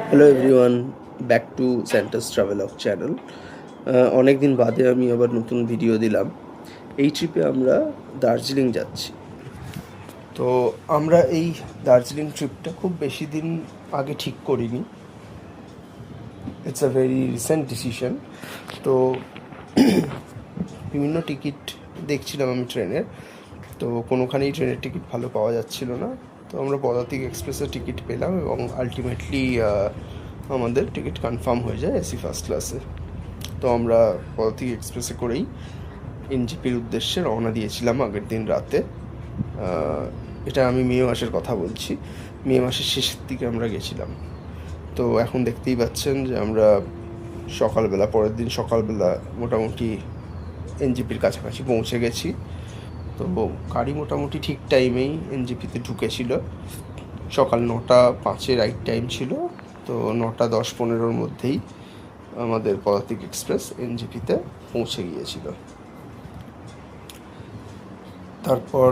Hello everyone, back to Santa's travelogue channel. অনেক দিন বাদে আমি আবার নতুন ভিডিও দিলাম। এই ট্রিপে আমরা দার্জিলিং যাচ্ছি। তো আমরা এই দার্জিলিং ট্রিপটা খুব বেশি দিন আগে ঠিক করিনি, it's a very recent decision. তো বিভিন্ন টিকিট দেখছিলাম আমি ট্রেনের, তো কোনোখানেই ট্রেনের টিকিট ভালো পাওয়া যাচ্ছিল না। তো আমরা পদাতিক এক্সপ্রেসের টিকিট পেলাম এবং আলটিমেটলি আমাদের টিকিট কনফার্ম হয়ে যায় এসি ফার্স্ট ক্লাসে। তো আমরা পদাতিক এক্সপ্রেসে করেই এনজেপির উদ্দেশ্যে রওনা দিয়েছিলাম আগের দিন রাতে। এটা আমি মে মাসের কথা বলছি, মে মাসের শেষের দিকে আমরা গেছিলাম। তো এখন দেখতেই পাচ্ছেন যে আমরা সকালবেলা, পরের দিন সকালবেলা মোটামুটি এনজেপির কাছাকাছি পৌঁছে গেছি। তো গাড়ি মোটামুটি ঠিক টাইমেই এনজেপিতে ঢুকেছিল। সকাল 9:05 রাইট টাইম ছিল। তো 9:10-15 মধ্যেই আমাদের পদাতিক এক্সপ্রেস এনজেপিতে পৌঁছে গিয়েছিল। তারপর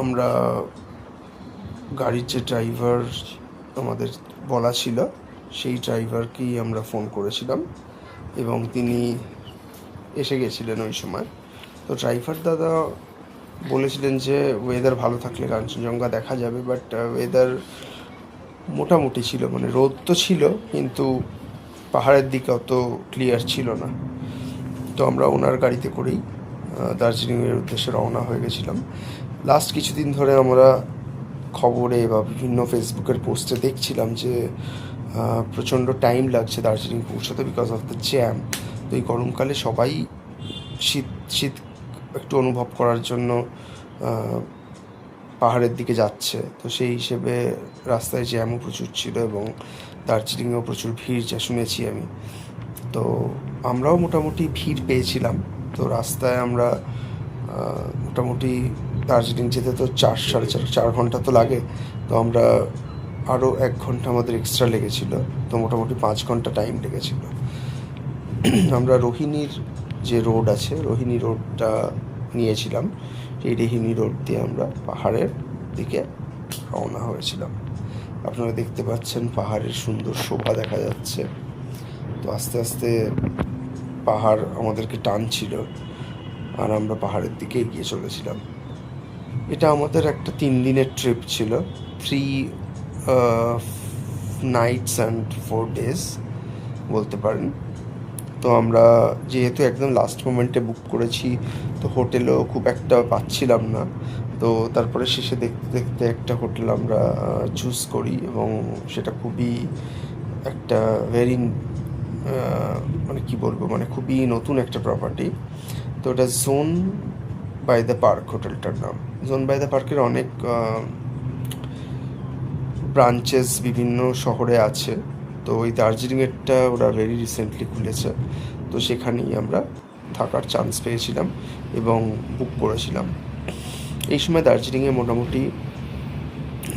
আমরা গাড়ির যে ড্রাইভার আমাদের বলা ছিল সেই ড্রাইভারকেই আমরা ফোন করেছিলাম এবং তিনি এসে গেছিলেন ওই সময়। তো ড্রাইভার দাদা বলেছিলেন যে ওয়েদার ভালো থাকলে কাঞ্চনজঙ্ঘা দেখা যাবে, বাট ওয়েদার মোটামুটি ছিল, মানে রোদ তো ছিল কিন্তু পাহাড়ের দিকে অত ক্লিয়ার ছিল না। তো আমরা ওনার গাড়িতে করেই দার্জিলিংয়ের উদ্দেশ্যে রওনা হয়ে গেছিলাম। লাস্ট কিছুদিন ধরে আমরা খবরে বা বিভিন্ন ফেসবুকের পোস্টে দেখছিলাম যে প্রচণ্ড টাইম লাগছে দার্জিলিং পৌঁছাতে বিকজ অফ দ্য জ্যাম। তো এই গরমকালে সবাই শীত শীত একটু অনুভব করার জন্য পাহাড়ের দিকে যাচ্ছে। তো সেই হিসেবে রাস্তায় জ্যামও প্রচুর ছিল এবং দার্জিলিংয়েও প্রচুর ভিড়, যা শুনেছি আমি। তো আমরাও মোটামুটি ভিড় পেয়েছিলাম। তো রাস্তায় আমরা মোটামুটি দার্জিলিং যেতে তো 4-4.5 ঘন্টা তো লাগে। তো আমরা আরও 1 ঘন্টা আমাদের এক্সট্রা লেগেছিল। তো মোটামুটি 5 ঘন্টা টাইম লেগেছিল। আমরা রোহিণীর যে রোড আছে, রোহিণী রোডটা নিয়েছিলাম। সেই রোহিণী রোড দিয়ে আমরা পাহাড়ের দিকে রওনা হয়েছিলাম। আপনারা দেখতে পাচ্ছেন পাহাড়ের সুন্দর শোভা দেখা যাচ্ছে। তো আস্তে আস্তে পাহাড় আমাদেরকে টানছিল আর আমরা পাহাড়ের দিকে এগিয়ে চলেছিলাম। এটা আমাদের একটা 3 দিনের ট্রিপ ছিল, 3 nights and 4 days বলতে পারেন। তো আমরা যেহেতু একদম লাস্ট মোমেন্টে বুক করেছি, তো হোটেলও খুব একটা পাচ্ছিলাম না। তো তারপরে শেষে দেখতে দেখতে একটা হোটেল আমরা চুজ করি এবং সেটা খুবই একটা ভেরি মানে কী বলবো, মানে খুবই নতুন একটা প্রপার্টি। তো ওটা জোন বাই দ্য পার্ক হোটেলটার নাম। জোন বাই দ্য পার্কের অনেক ব্রাঞ্চেস বিভিন্ন শহরে আছে। তো ওই দার্জিলিংয়েরটা ওরা ভেরি রিসেন্টলি খুলেছে। তো সেখানেই আমরা থাকার চান্স পেয়েছিলাম এবং বুক করেছিলাম। এই সময় দার্জিলিংয়ে মোটামুটি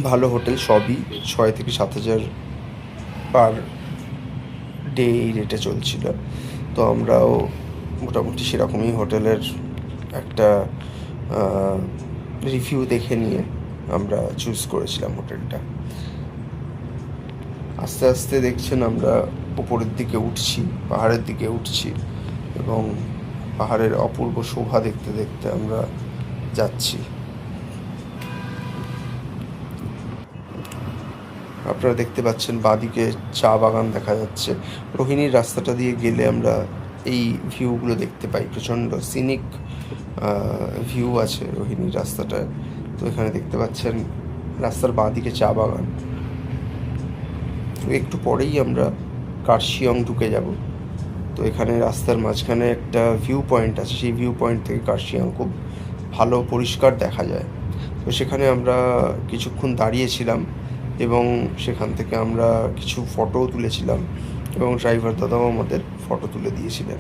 ভালো হোটেল সবই 6,000-7,000 পার ডে এই রেটে চলছিল। তো আমরাও মোটামুটি সেরকমই হোটেলের একটা রিভিউ দেখে নিয়ে আমরা চুজ করেছিলাম হোটেলটা। আস্তে আস্তে দেখছেন আমরা উপরের দিকে উঠছি, পাহাড়ের দিকে উঠছি এবং পাহাড়ের অপূর্ব শোভা দেখতে দেখতে আমরা যাচ্ছি। আপনারা দেখতে পাচ্ছেন বাঁদিকে চা বাগান দেখা যাচ্ছে। রোহিণীর রাস্তাটা দিয়ে গেলে আমরা এই ভিউগুলো দেখতে পাই। প্রচণ্ড সিনিক ভিউ আছে রোহিণীর রাস্তাটায়। তো এখানে দেখতে পাচ্ছেন রাস্তার বাঁদিকে চা বাগান। তো একটু পরেই আমরা কার্শিয়ং ঢুকে যাব। তো এখানে রাস্তার মাঝখানে একটা ভিউ পয়েন্ট আছে, সেই ভিউ পয়েন্ট থেকে কার্শিয়ং খুব ভালো পরিষ্কার দেখা যায়। তো সেখানে আমরা কিছুক্ষণ দাঁড়িয়েছিলাম এবং সেখান থেকে আমরা কিছু ফটোও তুলেছিলাম এবং ড্রাইভার দাদাও আমাদের ফটো তুলে দিয়েছিলেন।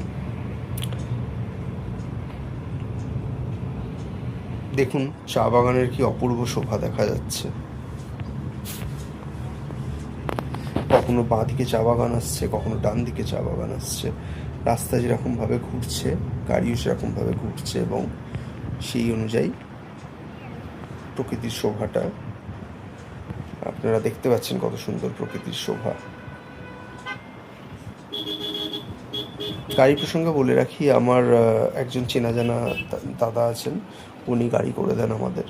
দেখুন চা বাগানের কি অপূর্ব শোভা দেখা যাচ্ছে। কখনো বাঁ দিকে চা বাগান আসছে, কখনো ডান দিকে চা বাগান আসছে। রাস্তা যেরকমভাবে ঘুরছে, গাড়িও সেরকমভাবে ঘুরছে এবং সেই অনুযায়ী প্রকৃতির শোভাটা আপনারা দেখতে পাচ্ছেন, কত সুন্দর প্রকৃতির শোভা। গাড়ি প্রসঙ্গে বলে রাখি, আমার একজন চেনা জানা দাদা আছেন, উনি গাড়ি করে দেন আমাদের।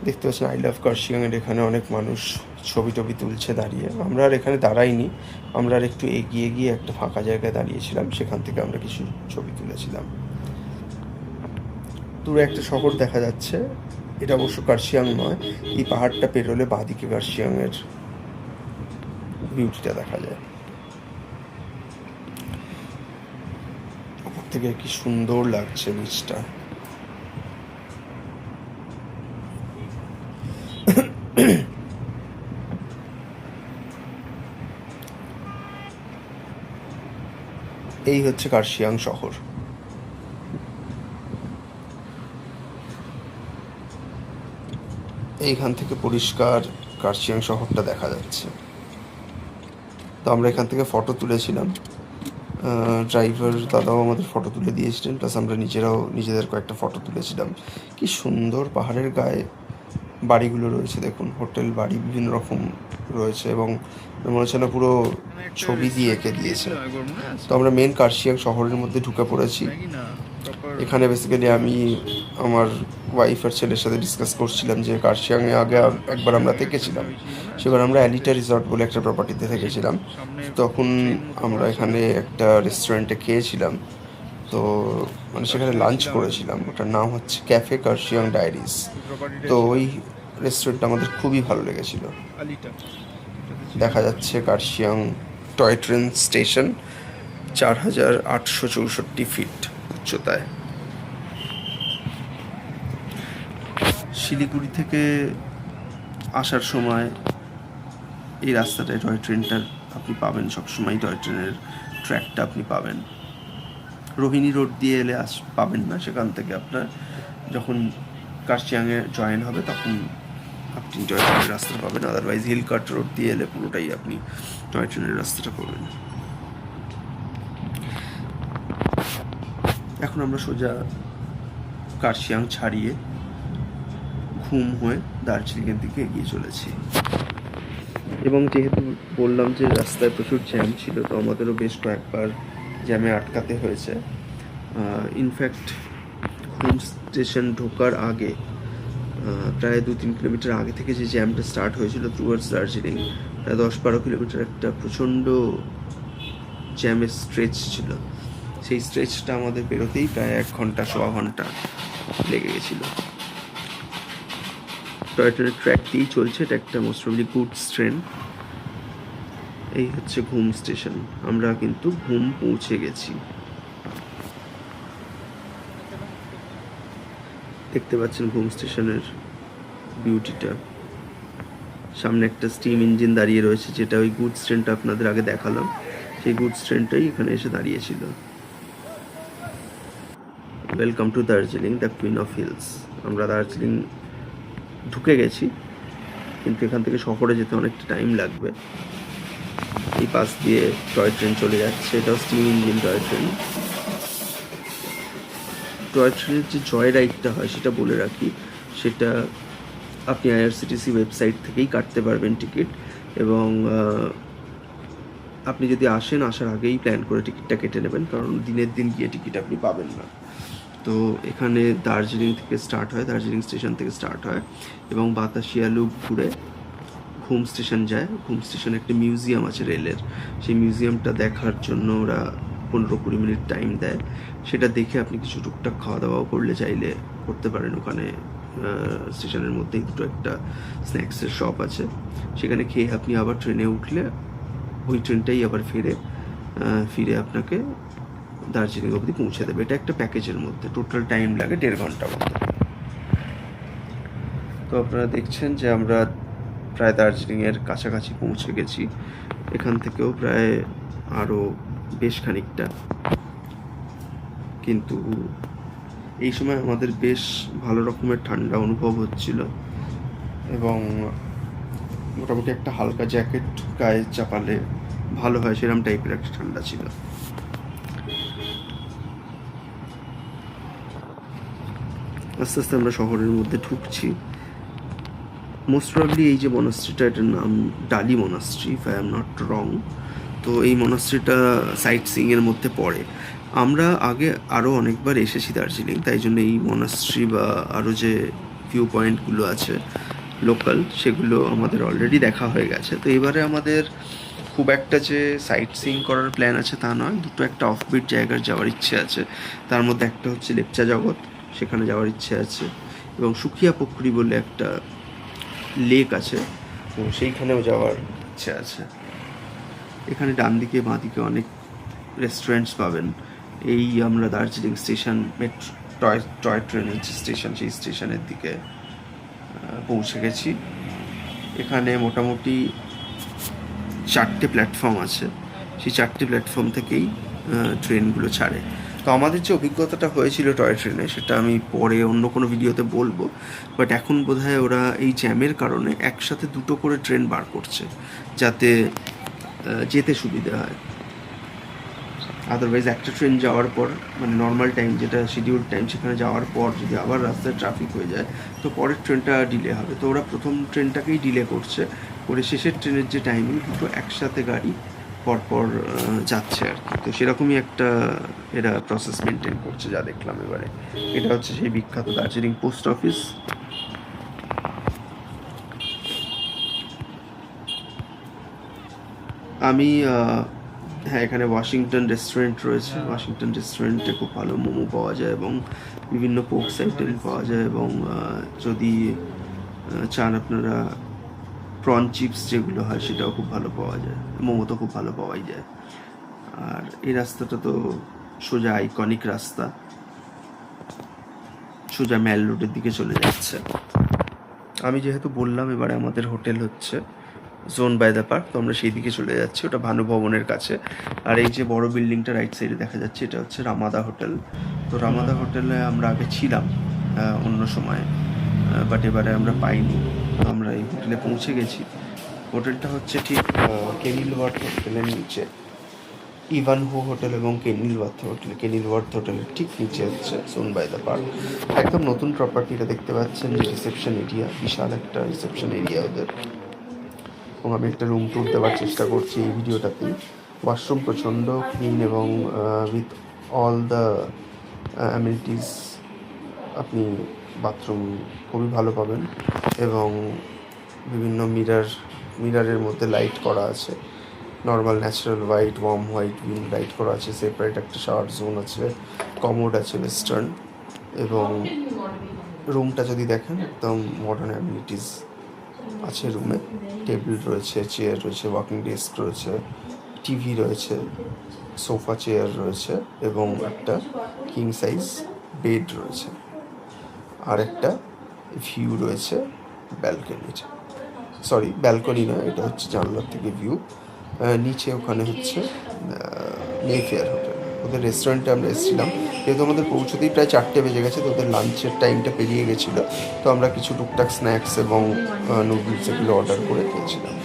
দেখতে পাচ্ছেন আই লাভ কার্শিয়াংয়ের এখানে অনেক মানুষ ছবি টবি তুলছে দাঁড়িয়ে। আমরা আর এখানে দাঁড়াইনি, আমরা আর একটু এগিয়ে গিয়ে একটা ফাঁকা জায়গায় দাঁড়িয়েছিলাম, সেখান থেকে আমরা কিছু ছবি তুলেছিলাম। দূরে একটা শহর দেখা যাচ্ছে, এটা অবশ্য কার্শিয়াং নয়। এই পাহাড়টা পেরোলে বাঁদিকে কার্শিয়াংয়ের বিউটিটা দেখা যায়। ওপর থেকে কি সুন্দর লাগছে বিচটা। এই হচ্ছে কার্শিয়াং শহর। এইখান থেকে পরিষ্কার কার্শিয়াং শহরটা দেখা যাচ্ছে। তো আমরা এখান থেকে ফটো তুলেছিলাম, ড্রাইভার দাদাও আমাদের ফটো তুলে দিয়েছিলেন, প্লাস আমরা নিজেদের কয়েকটা ফটো তুলেছিলাম। কি সুন্দর পাহাড়ের গায়ে বাড়িগুলো রয়েছে, দেখুন হোটেল বাড়ি বিভিন্ন রকম রয়েছে, এবং মনে হচ্ছে না পুরো ছবি দিয়ে এঁকে দিয়েছে। তো আমরা মেন কার্শিয়াং শহরের মধ্যে ঢুকে পড়েছি। এখানে বেসিক্যালি আমি আমার ওয়াইফ আর ছেলের সাথে ডিসকাস করছিলাম যে কার্শিয়াংয়ে আগে একবার আমরা থেকেছিলাম, সেবার আমরা অ্যালিটা রিসর্ট বলে একটা প্রপার্টিতে থেকেছিলাম। তখন আমরা এখানে একটা রেস্টুরেন্টে খেয়েছিলাম, তো মানে সেখানে লাঞ্চ করেছিলাম। ওটার নাম হচ্ছে ক্যাফে কার্শিয়াং ডায়েরিজ। তো ওই রেস্টুরেন্টটা আমাদের খুবই ভালো লেগেছিল। দেখা যাচ্ছে Kurseong toy train station, 4864 feet উচ্চতায়। শিলিগুড়ি থেকে আসার সময় এই রাস্তাটায় টয় ট্রেনটার আপনি পাবেন, সবসময় টয় ট্রেনের ট্র্যাকটা আপনি পাবেন। রোহিণী রোড দিয়ে এলে পাবেন না, সেখান থেকে আপনার যখন কার্শিয়াংয়ে জয়েন হবে তখন আপনি টয় ট্রেনের রাস্তাটা পাবেন। আদারওয়াইজ হিলকাট রোড দিয়ে এলে পুরোটাই আপনি টয় ট্রেনের রাস্তাটা পাবেন। এখন আমরা সোজা কার্শিয়াং ছাড়িয়ে ঘুম হয়ে দার্জিলিংয়ের দিকে এগিয়ে চলেছি। এবং যেহেতু বললাম যে রাস্তায় প্রচুর জ্যাম ছিল, তো আমাদেরও বেশ কয়েকবার জ্যামে আটকাতে হয়েছে। ইনফ্যাক্ট ঘুম স্টেশন ঢোকার আগে প্রায় 2-3 কিলোমিটার আগে থেকে যে জ্যামটা স্টার্ট হয়েছিল টুয়ার্ডস দার্জিলিং, প্রায় 10-12 কিলোমিটার একটা প্রচণ্ড জ্যামের স্ট্রেচ ছিল। সেই স্ট্রেচটা আমাদের বেরোতেই প্রায় 1 ঘন্টা, 1.25 ঘন্টা লেগে গেছিলো। টয় ট্রেনের ট্র্যাক দিয়েই চলছে, এটা একটা মোস্ট প্রবলি গুডস ট্রেন। এই হচ্ছে ঘুম স্টেশন, আমরা কিন্তু ঘুম পৌঁছে গেছি। দেখতে পাচ্ছেন ঘুম স্টেশনের বিউটিটা। সামনে একটা স্টিম ইঞ্জিন দাঁড়িয়ে রয়েছে, যেটা ওই গুডস ট্রেনটা আপনাদের আগে দেখালাম, সেই গুডস ট্রেনটাই এখানে এসে দাঁড়িয়েছিল। Welcome to Darjeeling, the queen of hills. আমরা দার্জিলিং ঢুকে গেছি, কিন্তু এখান থেকে শহরে যেতে অনেকটা টাইম লাগবে। এই পাশ দিয়ে টয় ট্রেন চলে যাচ্ছে, এটাও steam engine toy train. Toy ট্রেনের যে জয় রাইডটা হয় সেটা বলে রাখি, সেটা আপনি আইআরসিটিসি ওয়েবসাইট থেকেই কাটতে পারবেন টিকিট, এবং আপনি যদি আসার আগেই প্ল্যান করে টিকিটটা কেটে নেবেন, কারণ দিনের দিন গিয়ে টিকিট আপনি পাবেন না। তো এখানে দার্জিলিং থেকে স্টার্ট হয়, দার্জিলিং স্টেশন থেকে স্টার্ট হয় এবং বাতাসিয়া লুপ ঘুরে ঘুম স্টেশন যায়। ঘুম স্টেশনে একটা মিউজিয়াম আছে রেলের, সেই মিউজিয়ামটা দেখার জন্য ওরা 15-20 মিনিট টাইম দেয়। সেটা দেখে আপনি কিছু টুকটাক খাওয়া দাওয়াও করলে চাইলে করতে পারেন। ওখানে স্টেশনের মধ্যেই দুটো একটা স্ন্যাক্সের শপ আছে, সেখানে খেয়ে আপনি আবার ট্রেনে উঠলে ওই ট্রেনটাই আবার ফিরে আপনাকে দার্জিলিং অবধি পৌঁছে দেবে। এটা একটা প্যাকেজের মধ্যে, টোটাল টাইম লাগে 1.5 ঘন্টা মতো। তো আপনারা দেখছেন যে আমরা প্রায় দার্জিলিংয়ের কাছাকাছি পৌঁছে গেছি। এখান থেকেও প্রায় আরও বেশ খানিকটা, কিন্তু এই সময় আমাদের বেশ ভালো রকমের ঠান্ডা অনুভব হচ্ছিল, এবং মোটামুটি একটা হালকা জ্যাকেট গায়ে চাপালে ভালো হয় সেরকম টাইপের একটা ঠান্ডা ছিল। আস্তে আস্তে আমরা শহরের মধ্যে ঢুকছি। মোস্ট প্রবলি এই যে মনাস্ট্রিটা, এটার নাম ডালি monastery, if I am not wrong. তো এই মনাস্ট্রিটা সাইট সিইংয়ের মধ্যে পড়ে। আমরা আগে আরও অনেকবার এসেছি দার্জিলিং, তাই জন্য এই মনাস্ট্রি বা আরও যে ভিউ পয়েন্টগুলো আছে লোকাল, সেগুলো আমাদের অলরেডি দেখা হয়ে গেছে। তো এবারে আমাদের খুব একটা যে সাইট সিইং করার প্ল্যান আছে তা নয়, দুটো একটা অফবিট জায়গার যাওয়ার ইচ্ছে আছে। তার মধ্যে একটা হচ্ছে লেপচা জগৎ, সেখানে যাওয়ার ইচ্ছে আছে, এবং সুখিয়া পুকুরি বলে একটা লেক আছে, তো সেইখানেও যাওয়ার ইচ্ছে আছে। এখানে ডান দিকে বাঁ দিকে অনেক রেস্টুরেন্টস পাবেন। এই আমরা দার্জিলিং স্টেশন মেট্রো টয় ট্রেনের যে স্টেশন, সেই স্টেশনের দিকে পৌঁছে গেছি। এখানে মোটামুটি 4টে প্ল্যাটফর্ম আছে, সেই 4টে প্ল্যাটফর্ম থেকেই ট্রেনগুলো ছাড়ে। তো আমাদের যে অভিজ্ঞতাটা হয়েছিল টয় ট্রেনে, সেটা আমি পরে অন্য কোনো ভিডিওতে বলবো। বাট এখন বোধহয় ওরা এই জ্যামের কারণে একসাথে দুটো করে ট্রেন বার করছে, যাতে যেতে সুবিধা হয়। আদারওয়াইজ একটা ট্রেন যাওয়ার পর, মানে নর্মাল টাইম যেটা শিডিউল টাইম, সেখানে যাওয়ার পর যদি আবার রাস্তায় ট্রাফিক হয়ে যায়, তো পরের ট্রেনটা ডিলে হবে। তো ওরা প্রথম ট্রেনটাকেই ডিলে করছে, করে শেষের ট্রেনের যে টাইমিং, দুটো একসাথে গাড়ি পরপর যাচ্ছে আর কি। তো সেরকমই একটা এরা প্রসেস মেনটেন করছে, যা দেখলাম এবারে। এটা হচ্ছে সেই বিখ্যাত দার্জিলিং পোস্ট অফিস। আমি হ্যাঁ, এখানে ওয়াশিংটন রেস্টুরেন্ট রয়েছে। ওয়াশিংটন রেস্টুরেন্টে খুব ভালো মোমো পাওয়া যায় এবং বিভিন্ন পোকস আইটেম পাওয়া যায়, এবং যদি চান আপনারা প্রন চিপস যেগুলো হয়, সেটাও খুব ভালো পাওয়া যায়। মোমো তো খুব ভালো পাওয়াই যায়। আর এই রাস্তাটা তো সোজা আইকনিক রাস্তা, সোজা ম্যাল রোডের দিকে চলে যাচ্ছে। আমি যেহেতু বললাম এবারে আমাদের হোটেল হচ্ছে জোন বাই দ্য পার্ক, তো আমরা সেই দিকে চলে যাচ্ছি। ওটা ভানু ভবনের কাছে। আর এই যে বড় বিল্ডিংটা রাইট সাইডে দেখা যাচ্ছে, এটা হচ্ছে রামাদা হোটেল। তো রামাদা হোটেলে আমরা আগে ছিলাম অন্য সময়, বাট এবারে আমরা পাইনি। তো আমরা এই হোটেলে পৌঁছে গেছি। হোটেলটা হচ্ছে ঠিক কেনিলওয়ার্থ হোটেলের নিচে। ইভানহো হোটেল এবং কেনিলওয়ার্থ হোটেলের ঠিক নিচে হচ্ছে জোন বাই দ্য পার্ক। একদম নতুন প্রপার্টিটা দেখতে পাচ্ছেন, যে রিসেপশন এরিয়া, বিশাল একটা রিসেপশন এরিয়া ওদের। এবং আমি একটা রুম ট্যুর দেওয়ার চেষ্টা করছি এই ভিডিওটাতে। ওয়াশরুম প্রচণ্ড ক্লিন এবং উইথ অল দ্য অ্যামিনিটিস। আপনি বাথরুম খুবই ভালো পাবেন, এবং বিভিন্ন মিরারের মধ্যে লাইট করা আছে। Normal natural white, warm white light করা আছে। সেপারেট একটা শাওয়ার জোন আছে, কমোড আছে ওয়েস্টার্ন। এবং রুমটা যদি দেখেন, একদম মডার্ন অ্যামিনিটিস আছে রুমে। টেবিল রয়েছে, চেয়ার রয়েছে, ওয়াকিং ডেস্ক রয়েছে, টিভি রয়েছে, সোফা চেয়ার রয়েছে, এবং একটা কিং সাইজ বেড রয়েছে। আর একটা ভিউ রয়েছে ব্যালকনির। ব্যালকনি না, এটা হচ্ছে জানলার থেকে ভিউ। নিচে ওখানে হচ্ছে মেফেয়ার হোটেল। ওদের রেস্টুরেন্টে আমরা এসেছিলাম, যেহেতু আমাদের পৌঁছতেই প্রায় 4টে বেজে গেছে, তো ওদের লাঞ্চের টাইমটা পেরিয়ে গেছিলো। তো আমরা কিছু টুকটাক স্ন্যাক্স এবং নুডলস এগুলো অর্ডার করে খেয়েছিলাম।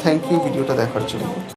থ্যাংক ইউ ভিডিওটা দেখার জন্য।